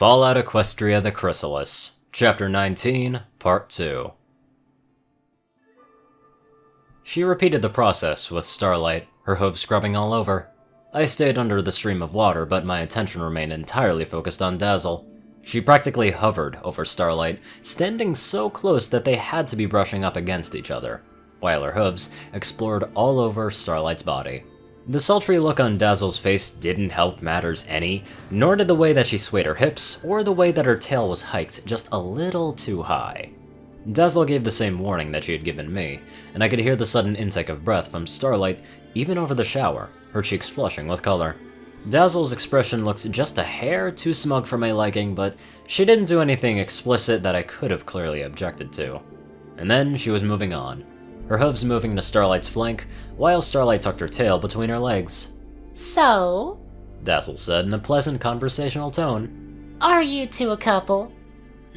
Fallout Equestria the Chrysalis, Chapter 19, Part 2. She repeated the process with Starlight, her hooves scrubbing all over. I stayed under the stream of water, but my attention remained entirely focused on Dazzle. She practically hovered over Starlight, standing so close that they had to be brushing up against each other, while her hooves explored all over Starlight's body. The sultry look on Dazzle's face didn't help matters any, nor did the way that she swayed her hips, or the way that her tail was hiked just a little too high. Dazzle gave the same warning that she had given me, and I could hear the sudden intake of breath from Starlight even over the shower, her cheeks flushing with color. Dazzle's expression looked just a hair too smug for my liking, but she didn't do anything explicit that I could have clearly objected to. And then she was moving on, her hooves moving to Starlight's flank, while Starlight tucked her tail between her legs. So? Dazzle said in a pleasant conversational tone. Are you two a couple?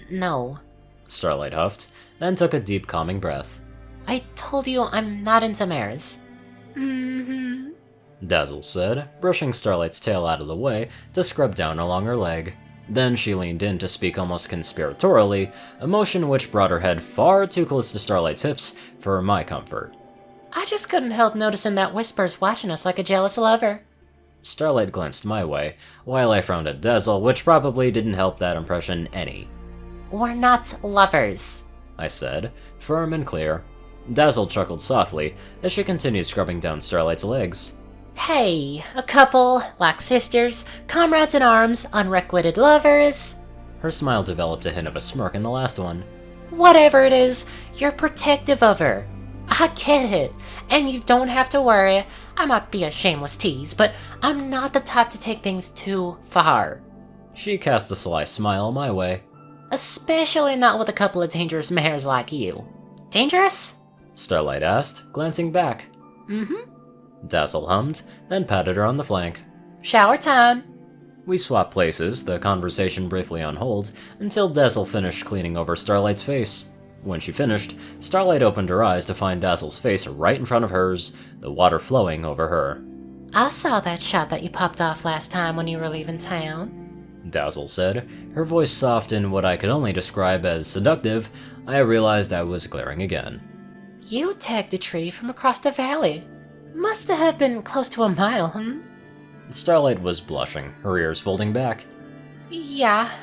No. Starlight huffed, then took a deep calming breath. I told you I'm not into mares. Dazzle said, brushing Starlight's tail out of the way to scrub down along her leg. Then she leaned in to speak almost conspiratorially, a motion which brought her head far too close to Starlight's hips for my comfort. I just couldn't help noticing that Whisper's watching us like a jealous lover. Starlight glanced my way, while I frowned at Dazzle, which probably didn't help that impression any. We're not lovers, I said, firm and clear. Dazzle chuckled softly as she continued scrubbing down Starlight's legs. Hey, a couple, like sisters, comrades in arms, unrequited lovers. Her smile developed a hint of a smirk in the last one. Whatever it is, you're protective of her. I get it, and you don't have to worry. I might be a shameless tease, but I'm not the type to take things too far. She cast a sly smile my way. Especially not with a couple of dangerous mares like you. Dangerous? Starlight asked, glancing back. Dazzle hummed, then patted her on the flank. Shower time. We swapped places, the conversation briefly on hold, until Dazzle finished cleaning over Starlight's face. When she finished, Starlight opened her eyes to find Dazzle's face right in front of hers, the water flowing over her. I saw that shot that you popped off last time when you were leaving town, Dazzle said, her voice soft in what I could only describe as seductive. I realized I was glaring again. You tagged a tree from across the valley. Must have been close to a mile, Starlight was blushing, her ears folding back. Yeah,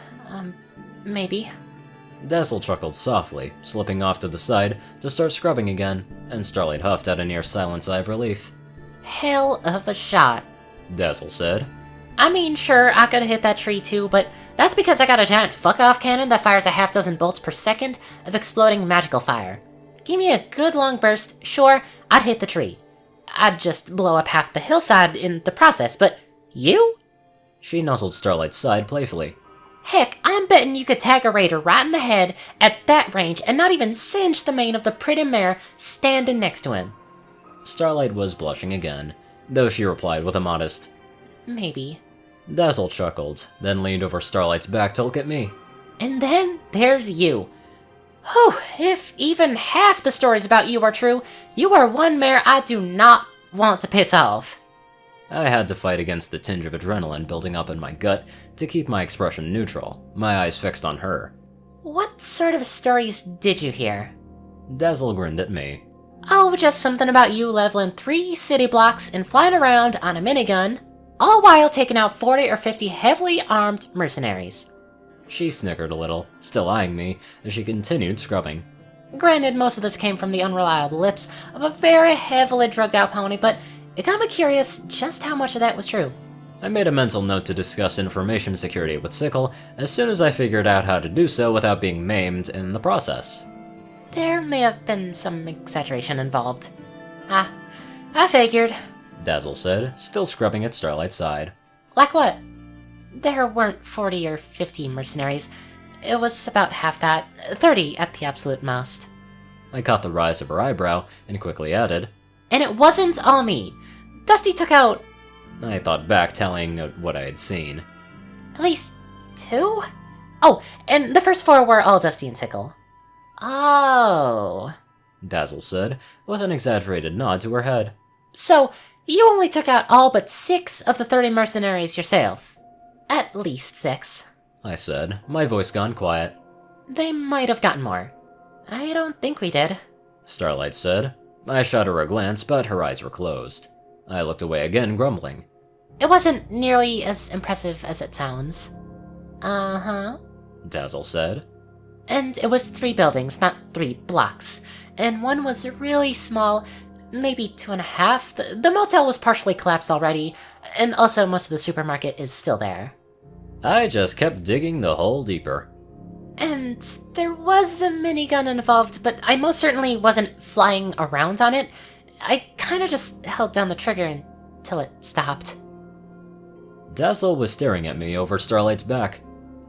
maybe. Dazzle chuckled softly, slipping off to the side to start scrubbing again, and Starlight huffed out a near silent sigh of relief. Hell of a shot, Dazzle said. I mean, sure, I could've hit that tree too, but that's because I got a giant fuck-off cannon that fires a half-dozen bolts per second of exploding magical fire. Give me a good long burst, sure, I'd hit the tree. I'd just blow up half the hillside in the process, but you? She nuzzled Starlight's side playfully. Heck, I'm betting you could tag a raider right in the head at that range and not even singe the mane of the pretty mare standing next to him. Starlight was blushing again, though she replied with a modest, maybe. Dazzle chuckled, then leaned over Starlight's back to look at me. And then there's you. Whew, if even half the stories about you are true, you are one mare I do not want to piss off. I had to fight against the tinge of adrenaline building up in my gut to keep my expression neutral, my eyes fixed on her. What sort of stories did you hear? Dazzle grinned at me. Oh, just something about you leveling 3 city blocks and flying around on a minigun, all while taking out 40 or 50 heavily armed mercenaries. She snickered a little, still eyeing me, as she continued scrubbing. Granted, most of this came from the unreliable lips of a very heavily drugged out pony, but it got me curious just how much of that was true. I made a mental note to discuss information security with Sickle as soon as I figured out how to do so without being maimed in the process. There may have been some exaggeration involved. I figured, Dazzle said, still scrubbing at Starlight's side. Like what? There weren't 40 or 50 mercenaries. It was about half that, 30 at the absolute most. I caught the rise of her eyebrow and quickly added, And it wasn't all me. Dusty took out... I thought back, telling what I had seen. At least 2? Oh, and the first 4 were all Dusty and Sickle. Oh, Dazzle said, with an exaggerated nod to her head. So, you only took out all but 6 of the 30 mercenaries yourself. At least 6. I said, my voice gone quiet. They might have gotten more. I don't think we did. Starlight said. I shot her a glance, but her eyes were closed. I looked away again, grumbling. It wasn't nearly as impressive as it sounds. Uh-huh. Dazzle said. And it was 3 buildings, not 3 blocks. And one was really small, maybe 2.5. The motel was partially collapsed already, and also most of the supermarket is still there. I just kept digging the hole deeper. And there was a minigun involved, but I most certainly wasn't flying around on it. I kinda just held down the trigger until it stopped. Dazzle was staring at me over Starlight's back.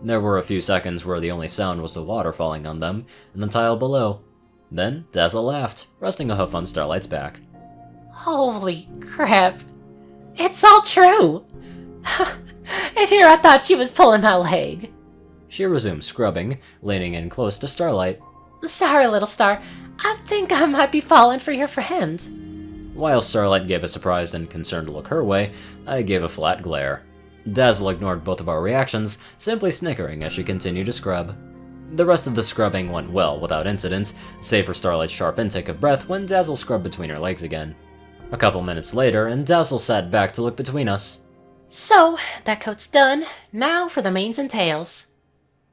There were a few seconds where the only sound was the water falling on them and the tile below. Then Dazzle laughed, resting a hoof on Starlight's back. Holy crap. It's all true! And here I thought she was pulling my leg. She resumed scrubbing, leaning in close to Starlight. Sorry, little star. I think I might be falling for your friend. While Starlight gave a surprised and concerned look her way, I gave a flat glare. Dazzle ignored both of our reactions, simply snickering as she continued to scrub. The rest of the scrubbing went well without incident, save for Starlight's sharp intake of breath when Dazzle scrubbed between her legs again. A couple minutes later, and Dazzle sat back to look between us. So, that coat's done. Now for the manes and tails.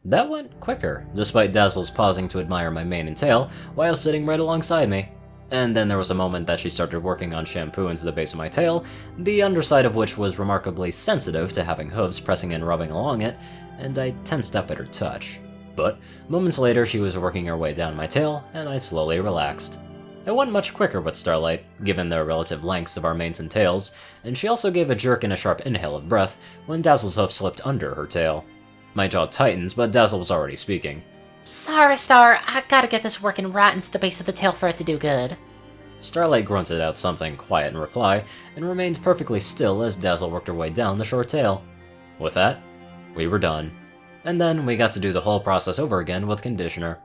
That went quicker, despite Dazzle's pausing to admire my mane and tail while sitting right alongside me. And then there was a moment that she started working on shampoo into the base of my tail, the underside of which was remarkably sensitive to having hooves pressing and rubbing along it, and I tensed up at her touch. But moments later she was working her way down my tail, and I slowly relaxed. It went much quicker with Starlight, given the relative lengths of our manes and tails, and she also gave a jerk and a sharp inhale of breath when Dazzle's hoof slipped under her tail. My jaw tightened, but Dazzle was already speaking. Sorry, Star. I gotta get this working right into the base of the tail for it to do good. Starlight grunted out something quiet in reply, and remained perfectly still as Dazzle worked her way down the short tail. With that, we were done. And then we got to do the whole process over again with conditioner.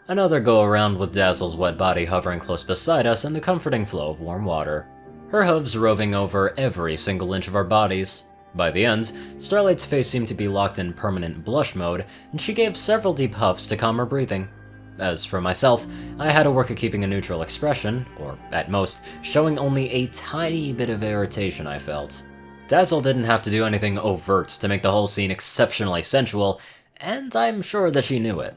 Another go-around with Dazzle's wet body hovering close beside us in the comforting flow of warm water. Her hooves roving over every single inch of our bodies. By the end, Starlight's face seemed to be locked in permanent blush mode, and she gave several deep huffs to calm her breathing. As for myself, I had to work at keeping a neutral expression, or at most, showing only a tiny bit of irritation I felt. Dazzle didn't have to do anything overt to make the whole scene exceptionally sensual, and I'm sure that she knew it.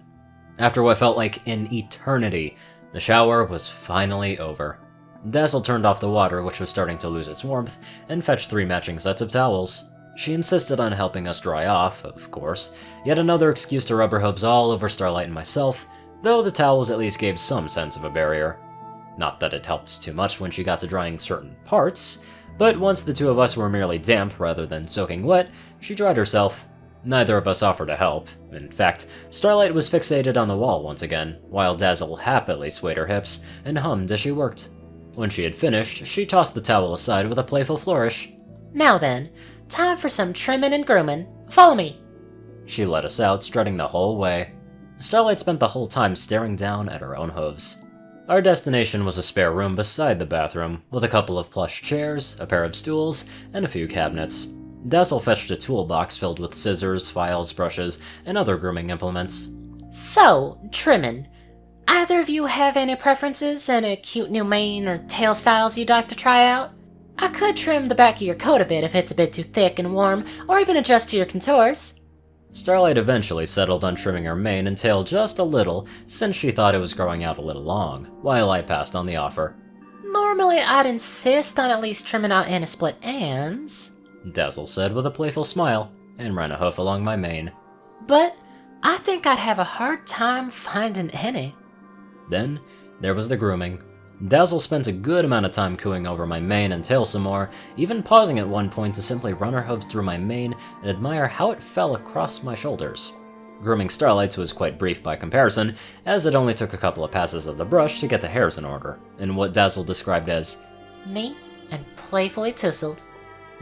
After what felt like an eternity, the shower was finally over. Dazzle turned off the water, which was starting to lose its warmth, and fetched 3 matching sets of towels. She insisted on helping us dry off, of course, yet another excuse to rub her hooves all over Starlight and myself, though the towels at least gave some sense of a barrier. Not that it helped too much when she got to drying certain parts, but once the two of us were merely damp rather than soaking wet, she dried herself. Neither of us offered to help. In fact, Starlight was fixated on the wall once again, while Dazzle happily swayed her hips and hummed as she worked. When she had finished, she tossed the towel aside with a playful flourish. Now then, time for some trimming and grooming. Follow me. She led us out, strutting the whole way. Starlight spent the whole time staring down at her own hooves. Our destination was a spare room beside the bathroom, with a couple of plush chairs, a pair of stools, and a few cabinets. Dazzle fetched a toolbox filled with scissors, files, brushes, and other grooming implements. So, trimming. Either of you have any preferences, any cute new mane or tail styles you'd like to try out? I could trim the back of your coat a bit if it's a bit too thick and warm, or even adjust to your contours. Starlight eventually settled on trimming her mane and tail just a little, since she thought it was growing out a little long, while I passed on the offer. Normally I'd insist on at least trimming out any split ends, Dazzle said with a playful smile, and ran a hoof along my mane. but I think I'd have a hard time finding any. Then, there was the grooming. Dazzle spent a good amount of time cooing over my mane and tail some more, even pausing at one point to simply run her hooves through my mane and admire how it fell across my shoulders. Grooming Starlight's was quite brief by comparison, as it only took a couple of passes of the brush to get the hairs in order, in what Dazzle described as neat and playfully tousled.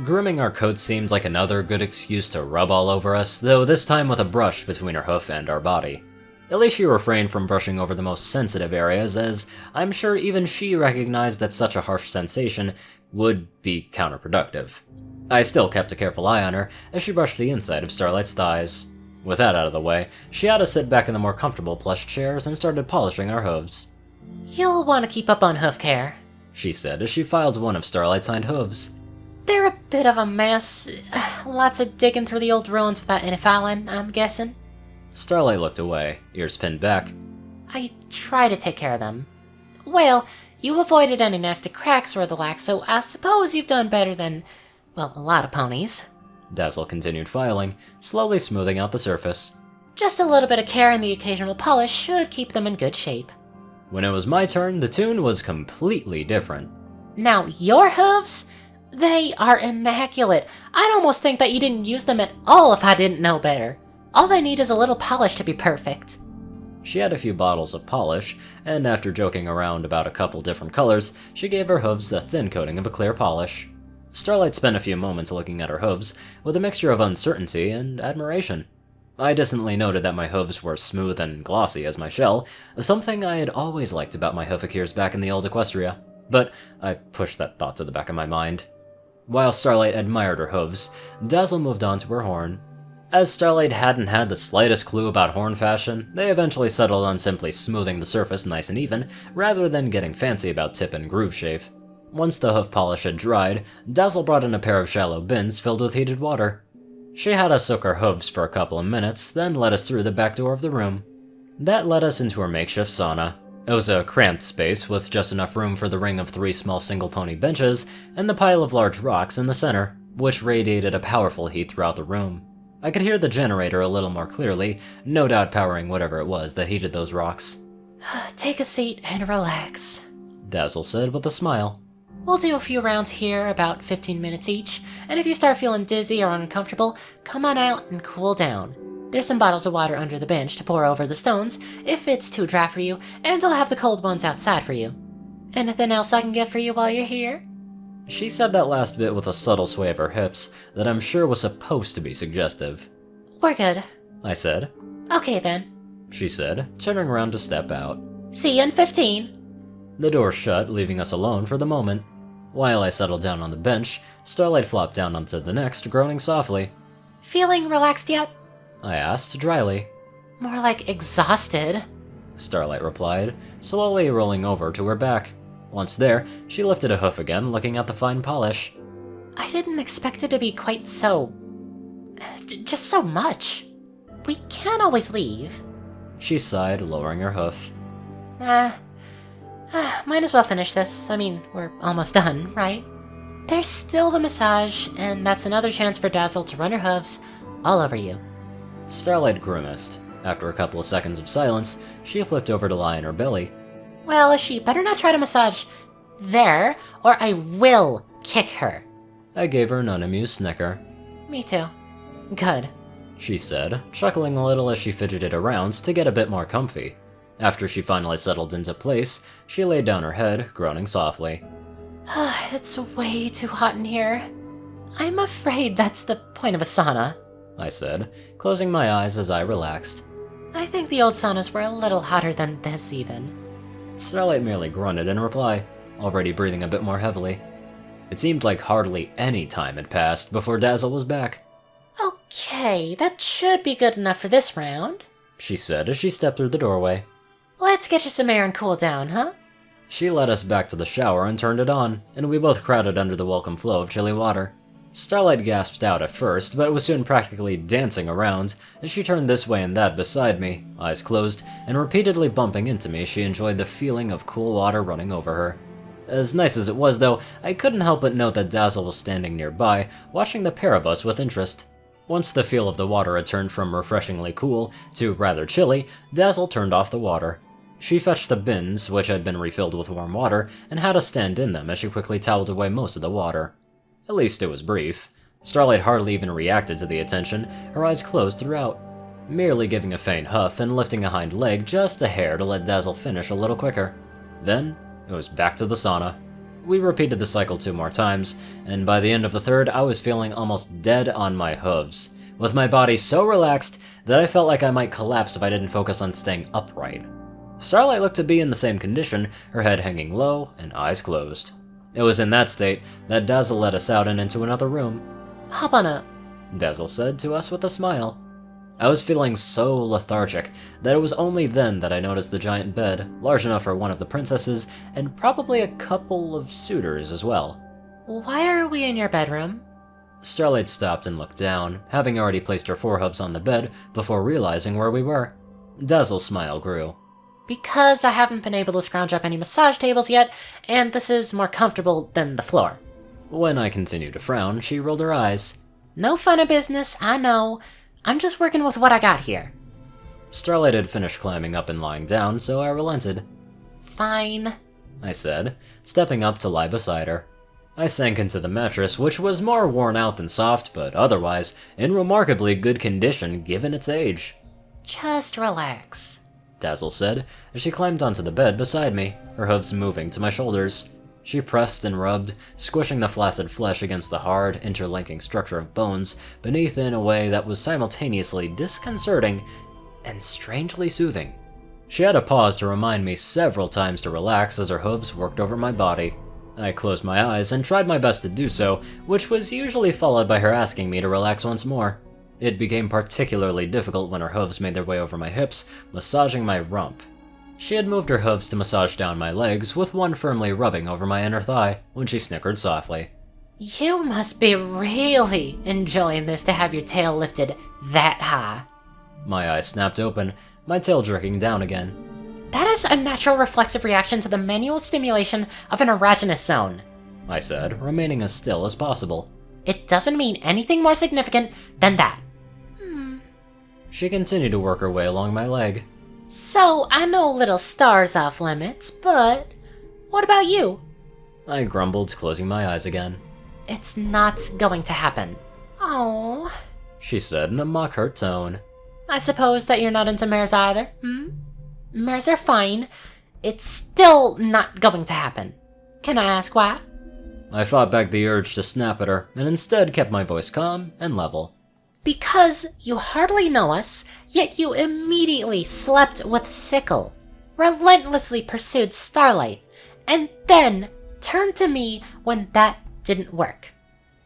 Grooming our coats seemed like another good excuse to rub all over us, though this time with a brush between her hoof and our body. At least she refrained from brushing over the most sensitive areas, as I'm sure even she recognized that such a harsh sensation would be counterproductive. I still kept a careful eye on her as she brushed the inside of Starlight's thighs. With that out of the way, she had us sit back in the more comfortable plush chairs and started polishing our hooves. You'll want to keep up on hoof care, she said as she filed one of Starlight's hind hooves. They're a bit of a mess. Lots of digging through the old ruins without any filing, I'm guessing. Starlight looked away, ears pinned back. I try to take care of them. Well, you avoided any nasty cracks or the like, so I suppose you've done better than, well, a lot of ponies. Dazzle continued filing, slowly smoothing out the surface. Just a little bit of care and the occasional polish should keep them in good shape. When it was my turn, the tune was completely different. Now, your hooves? They are immaculate. I'd almost think that you didn't use them at all if I didn't know better. All they need is a little polish to be perfect. She had a few bottles of polish, and after joking around about a couple different colors, she gave her hooves a thin coating of a clear polish. Starlight spent a few moments looking at her hooves, with a mixture of uncertainty and admiration. I distantly noted that my hooves were smooth and glossy as my shell, something I had always liked about my hoofakirs back in the old Equestria, but I pushed that thought to the back of my mind. While Starlight admired her hooves, Dazzle moved on to her horn. As Starlight hadn't had the slightest clue about horn fashion, they eventually settled on simply smoothing the surface nice and even, rather than getting fancy about tip and groove shape. Once the hoof polish had dried, Dazzle brought in a pair of shallow bins filled with heated water. She had us soak our hooves for a couple of minutes, then led us through the back door of the room. That led us into her makeshift sauna. It was a cramped space with just enough room for the ring of 3 small single pony benches and the pile of large rocks in the center, which radiated a powerful heat throughout the room. I could hear the generator a little more clearly, no doubt powering whatever it was that heated those rocks. Take a seat and relax, Dazzle said with a smile. We'll do a few rounds here, about 15 minutes each, and if you start feeling dizzy or uncomfortable, come on out and cool down. There's some bottles of water under the bench to pour over the stones, if it's too dry for you, and I'll have the cold ones outside for you. Anything else I can get for you while you're here? She said that last bit with a subtle sway of her hips that I'm sure was supposed to be suggestive. We're good, I said. Okay then, she said, turning around to step out. See you in 15. The door shut, leaving us alone for the moment. While I settled down on the bench, Starlight flopped down onto the next, groaning softly. Feeling relaxed yet? I asked, dryly. More like exhausted, Starlight replied, slowly rolling over to her back. Once there, she lifted a hoof again, looking at the fine polish. I didn't expect it to be quite so... just so much. We can't always leave. She sighed, lowering her hoof. Might as well finish this. I mean, we're almost done, right? There's still the massage, and that's another chance for Dazzle to run her hooves all over you. Starlight grimaced. After a couple of seconds of silence, she flipped over to lie in her belly. Well, she better not try to massage there, or I will kick her. I gave her an unamused snicker. Me too. Good, she said, chuckling a little as she fidgeted around to get a bit more comfy. After she finally settled into place, she laid down her head, groaning softly. It's way too hot in here. I'm afraid that's the point of a sauna, I said, closing my eyes as I relaxed. I think the old saunas were a little hotter than this even. Starlight merely grunted in reply, already breathing a bit more heavily. It seemed like hardly any time had passed before Dazzle was back. Okay, that should be good enough for this round, she said as she stepped through the doorway. Let's get you some air and cool down, huh? She led us back to the shower and turned it on, and we both crowded under the welcome flow of chilly water. Starlight gasped out at first, but was soon practically dancing around as she turned this way and that beside me, eyes closed, and repeatedly bumping into me. She enjoyed the feeling of cool water running over her. As nice as it was, though, I couldn't help but note that Dazzle was standing nearby, watching the pair of us with interest. Once the feel of the water had turned from refreshingly cool to rather chilly, Dazzle turned off the water. She fetched the bins, which had been refilled with warm water, and had us stand in them as she quickly toweled away most of the water. At least it was brief. Starlight hardly even reacted to the attention, her eyes closed throughout, merely giving a faint huff and lifting a hind leg just a hair to let Dazzle finish a little quicker. Then, it was back to the sauna. We repeated the cycle 2 more times, and by the end of the third, I was feeling almost dead on my hooves, with my body so relaxed that I felt like I might collapse if I didn't focus on staying upright. Starlight looked to be in the same condition, her head hanging low and eyes closed. It was in that state that Dazzle led us out and into another room. Hop on up, Dazzle said to us with a smile. I was feeling so lethargic that it was only then that I noticed the giant bed, large enough for one of the princesses, and probably a couple of suitors as well. Why are we in your bedroom? Starlight stopped and looked down, having already placed her forehoofs on the bed before realizing where we were. Dazzle's smile grew. Because I haven't been able to scrounge up any massage tables yet, and this is more comfortable than the floor. When I continued to frown, she rolled her eyes. No fun of business, I know. I'm just working with what I got here. Starlight had finished climbing up and lying down, so I relented. Fine, I said, stepping up to lie beside her. I sank into the mattress, which was more worn out than soft, but otherwise in remarkably good condition given its age. Just relax, Dazzle said, as she climbed onto the bed beside me, her hooves moving to my shoulders. She pressed and rubbed, squishing the flaccid flesh against the hard, interlinking structure of bones beneath in a way that was simultaneously disconcerting and strangely soothing. She had to pause to remind me several times to relax as her hooves worked over my body. I closed my eyes and tried my best to do so, which was usually followed by her asking me to relax once more. It became particularly difficult when her hooves made their way over my hips, massaging my rump. She had moved her hooves to massage down my legs, with one firmly rubbing over my inner thigh, when she snickered softly. You must be really enjoying this to have your tail lifted that high. My eyes snapped open, my tail jerking down again. That is a natural reflexive reaction to the manual stimulation of an erogenous zone, I said, remaining as still as possible. It doesn't mean anything more significant than that. She continued to work her way along my leg. So, I know little star's off limits, but what about you? I grumbled, closing my eyes again. It's not going to happen. Oh, She said in a mock-hurt tone. I suppose that you're not into mares either, Mares are fine. It's still not going to happen. Can I ask why? I fought back the urge to snap at her, and instead kept my voice calm and level. Because you hardly know us, yet you immediately slept with Sickle, relentlessly pursued Starlight, and then turned to me when that didn't work.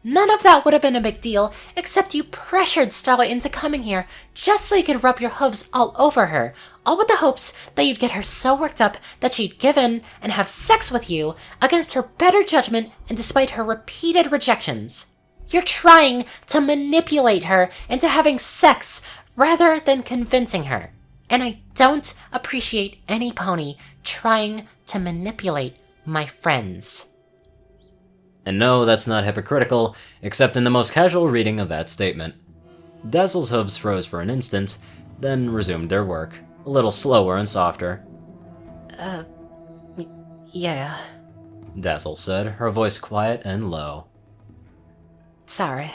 None of that would have been a big deal, except you pressured Starlight into coming here just so you could rub your hooves all over her, all with the hopes that you'd get her so worked up that she'd give in and have sex with you against her better judgment and despite her repeated rejections. You're trying to manipulate her into having sex rather than convincing her. And I don't appreciate any pony trying to manipulate my friends. And no, that's not hypocritical, except in the most casual reading of that statement. Dazzle's hooves froze for an instant, then resumed their work, a little slower and softer. Yeah. Dazzle said, her voice quiet and low. Sorry.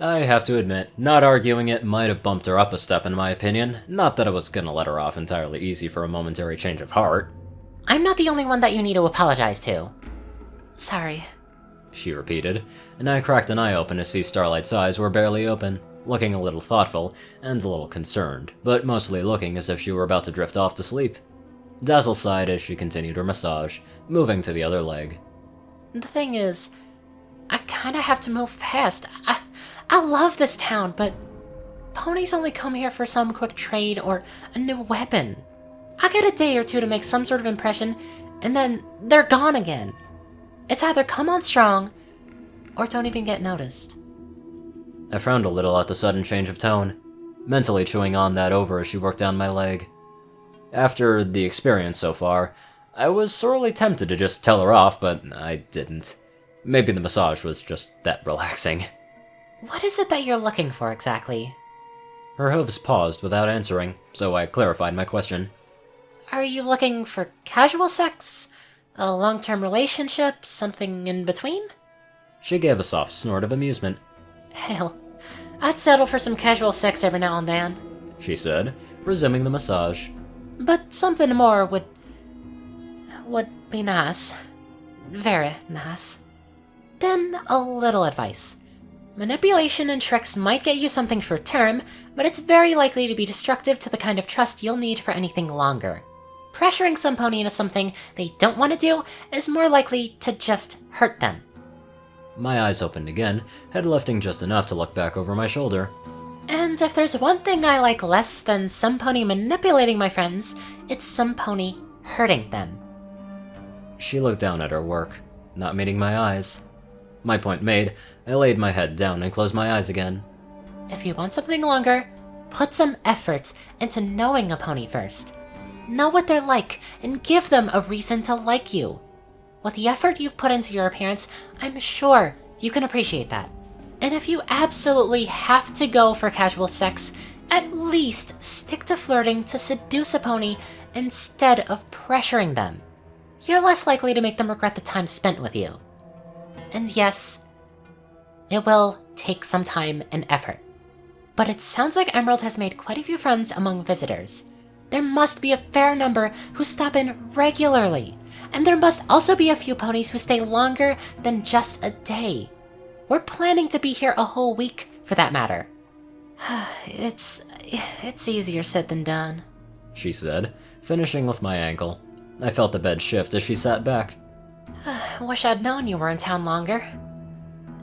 I have to admit, not arguing it might have bumped her up a step in my opinion, not that I was gonna let her off entirely easy for a momentary change of heart. I'm not the only one that you need to apologize to. Sorry. She repeated, and I cracked an eye open to see Starlight's eyes were barely open, looking a little thoughtful and a little concerned, but mostly looking as if she were about to drift off to sleep. Dazzle sighed as she continued her massage, moving to the other leg. The thing is, I kinda have to move fast. I love this town, but ponies only come here for some quick trade or a new weapon. I get a day or two to make some sort of impression, and then they're gone again. It's either come on strong, or don't even get noticed. I frowned a little at the sudden change of tone, mentally chewing on that over as she worked down my leg. After the experience so far, I was sorely tempted to just tell her off, but I didn't. Maybe the massage was just that relaxing. What is it that you're looking for exactly? Her hooves paused without answering, so I clarified my question. Are you looking for casual sex? A long-term relationship? Something in between? She gave a soft snort of amusement. Hell, I'd settle for some casual sex every now and then, She said, resuming the massage. but something more would be nice. Very nice. Then a little advice. Manipulation and tricks might get you something short-term, but it's very likely to be destructive to the kind of trust you'll need for anything longer. Pressuring some pony into something they don't want to do is more likely to just hurt them. My eyes opened again, head lifting just enough to look back over my shoulder. And if there's one thing I like less than some pony manipulating my friends, it's some pony hurting them. She looked down at her work, not meeting my eyes. My point made, I laid my head down and closed my eyes again. If you want something longer, put some effort into knowing a pony first. Know what they're like, and give them a reason to like you. With the effort you've put into your appearance, I'm sure you can appreciate that. And if you absolutely have to go for casual sex, at least stick to flirting to seduce a pony instead of pressuring them. You're less likely to make them regret the time spent with you. And yes, it will take some time and effort. But it sounds like Emerald has made quite a few friends among visitors. There must be a fair number who stop in regularly. And there must also be a few ponies who stay longer than just a day. We're planning to be here a whole week, for that matter. It's easier said than done, she said, finishing with my ankle. I felt the bed shift as she sat back. Wish I'd known you were in town longer.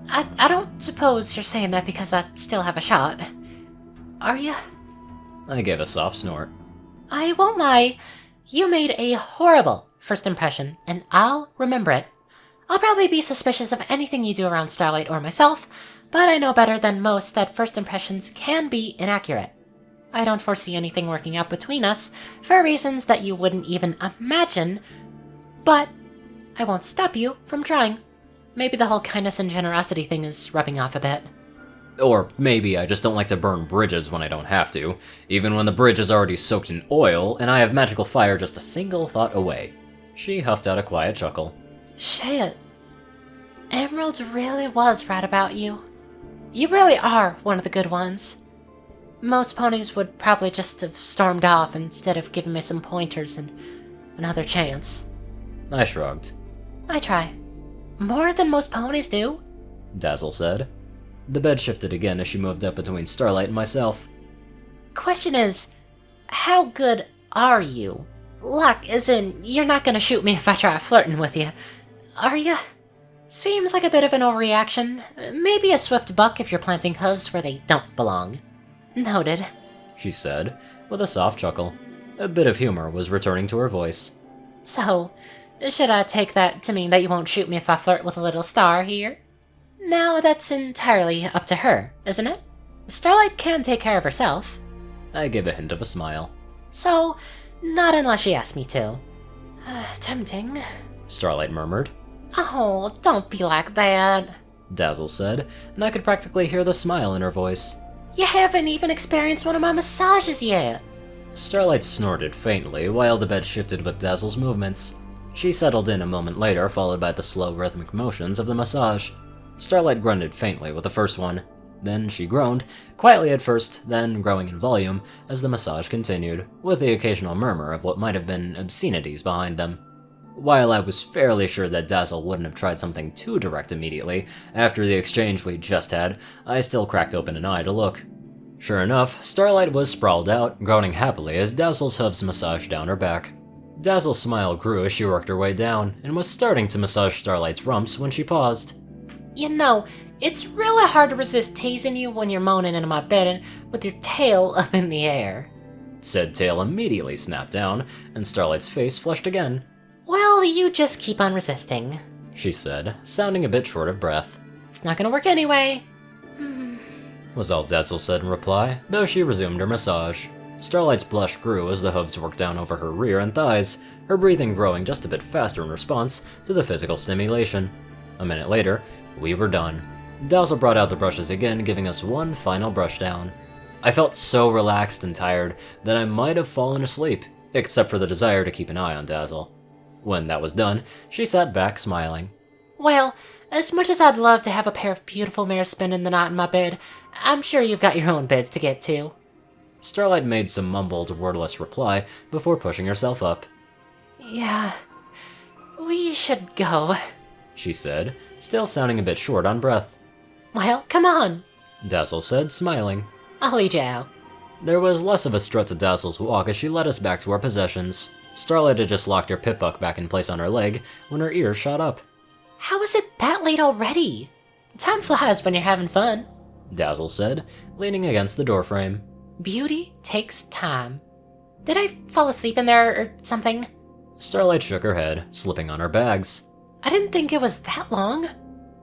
I don't suppose you're saying that because I still have a shot. Are you? I gave a soft snort. I won't lie. You made a horrible first impression, and I'll remember it. I'll probably be suspicious of anything you do around Starlight or myself, but I know better than most that first impressions can be inaccurate. I don't foresee anything working out between us, for reasons that you wouldn't even imagine, but I won't stop you from trying. Maybe the whole kindness and generosity thing is rubbing off a bit. Or maybe I just don't like to burn bridges when I don't have to, even when the bridge is already soaked in oil and I have magical fire just a single thought away. She huffed out a quiet chuckle. Shit. Emerald really was right about you. You really are one of the good ones. Most ponies would probably just have stormed off instead of giving me some pointers and another chance. I shrugged. I try. More than most ponies do, Dazzle said. The bed shifted again as she moved up between Starlight and myself. Question is, how good are you? Luck, as in, you're not gonna shoot me if I try flirting with you, are you? Seems like a bit of an overreaction. Maybe a swift buck if you're planting hooves where they don't belong. Noted, she said, with a soft chuckle. A bit of humor was returning to her voice. So, should I take that to mean that you won't shoot me if I flirt with a little star here? Now that's entirely up to her, isn't it? Starlight can take care of herself. I gave a hint of a smile. So, not unless she asks me to. Tempting, Starlight murmured. Oh, don't be like that, Dazzle said, and I could practically hear the smile in her voice. You haven't even experienced one of my massages yet. Starlight snorted faintly while the bed shifted with Dazzle's movements. She settled in a moment later, followed by the slow rhythmic motions of the massage. Starlight grunted faintly with the first one. Then she groaned, quietly at first, then growing in volume as the massage continued, with the occasional murmur of what might have been obscenities behind them. While I was fairly sure that Dazzle wouldn't have tried something too direct immediately, after the exchange we just had, I still cracked open an eye to look. Sure enough, Starlight was sprawled out, groaning happily as Dazzle's hooves massaged down her back. Dazzle's smile grew as she worked her way down, and was starting to massage Starlight's rumps when she paused. You know, it's really hard to resist teasing you when you're moaning into my bed and with your tail up in the air. Said tail immediately snapped down, and Starlight's face flushed again. Well, you just keep on resisting, she said, sounding a bit short of breath. It's not gonna work anyway. Was all Dazzle said in reply, though she resumed her massage. Starlight's blush grew as the hooves worked down over her rear and thighs, her breathing growing just a bit faster in response to the physical stimulation. A minute later, we were done. Dazzle brought out the brushes again, giving us one final brush down. I felt so relaxed and tired that I might have fallen asleep, except for the desire to keep an eye on Dazzle. When that was done, she sat back smiling. Well, as much as I'd love to have a pair of beautiful mares spinning the night in my bed, I'm sure you've got your own beds to get to. Starlight made some mumbled, wordless reply before pushing herself up. Yeah, we should go, she said, still sounding a bit short on breath. Well, come on, Dazzle said, smiling. I'll lead you out. There was less of a strut to Dazzle's walk as she led us back to our possessions. Starlight had just locked her pipbuck back in place on her leg when her ears shot up. How is it that late already? Time flies when you're having fun. Dazzle said, leaning against the doorframe. Beauty takes time. Did I fall asleep in there or something? Starlight shook her head, slipping on her bags. I didn't think it was that long.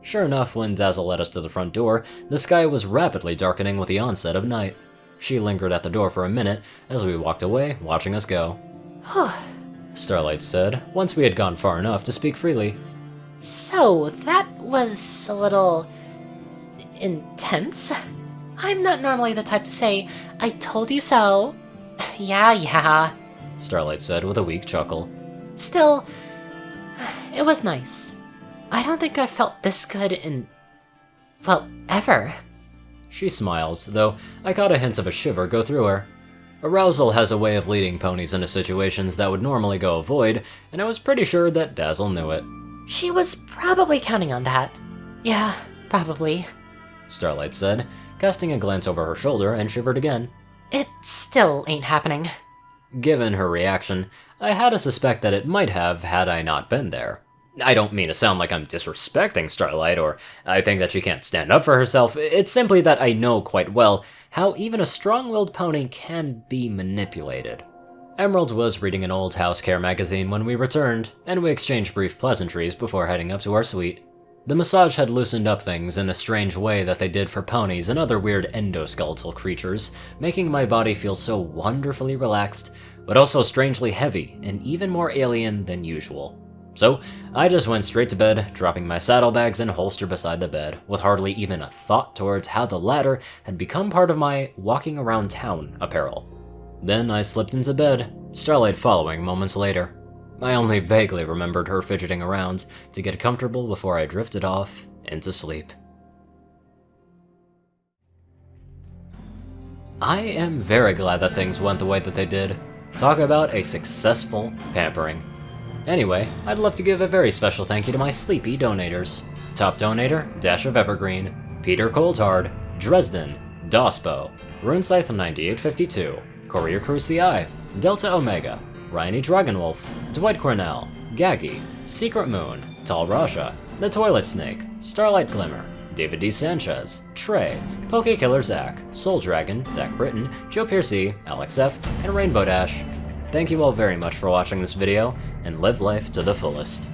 Sure enough, when Dazzle led us to the front door, the sky was rapidly darkening with the onset of night. She lingered at the door for a minute as we walked away, watching us go. Starlight said, once we had gone far enough to speak freely. So, that was a little intense. I'm not normally the type to say, I told you so. Yeah, Starlight said with a weak chuckle. Still, it was nice. I don't think I've felt this good in, well, ever. She smiles, though I caught a hint of a shiver go through her. Arousal has a way of leading ponies into situations that would normally go avoid, and I was pretty sure that Dazzle knew it. She was probably counting on that. Yeah, probably. Starlight said, casting a glance over her shoulder, and shivered again. It still ain't happening. Given her reaction, I had to suspect that it might have had I not been there. I don't mean to sound like I'm disrespecting Starlight, or I think that she can't stand up for herself. It's simply that I know quite well how even a strong-willed pony can be manipulated. Emerald was reading an old house care magazine when we returned, and we exchanged brief pleasantries before heading up to our suite. The massage had loosened up things in a strange way that they did for ponies and other weird endoskeletal creatures, making my body feel so wonderfully relaxed, but also strangely heavy and even more alien than usual. So, I just went straight to bed, dropping my saddlebags and holster beside the bed, with hardly even a thought towards how the latter had become part of my walking around town apparel. Then I slipped into bed, Starlight following moments later. I only vaguely remembered her fidgeting around to get comfortable before I drifted off into sleep. I am very glad that things went the way that they did. Talk about a successful pampering. Anyway, I'd love to give a very special thank you to my sleepy donators. Top donator, Dash of Evergreen, Peter Coulthard, Dresdon, Dospo, RuneScythe9852, CourierCruz CI, Delta Omega, Ryanny Dragonwolf, Dwight Cornel, Gagi, Secret Moon, Tallrascha, The Toilet Snake, Starlight Glimmer, David D. Sanchez, Trey, Pokekiller Zach, Soul Dragon, Dak Britton, Joe Piercy, Alex F., and Rainbow Dash. Thank you all very much for watching this video, and live life to the fullest.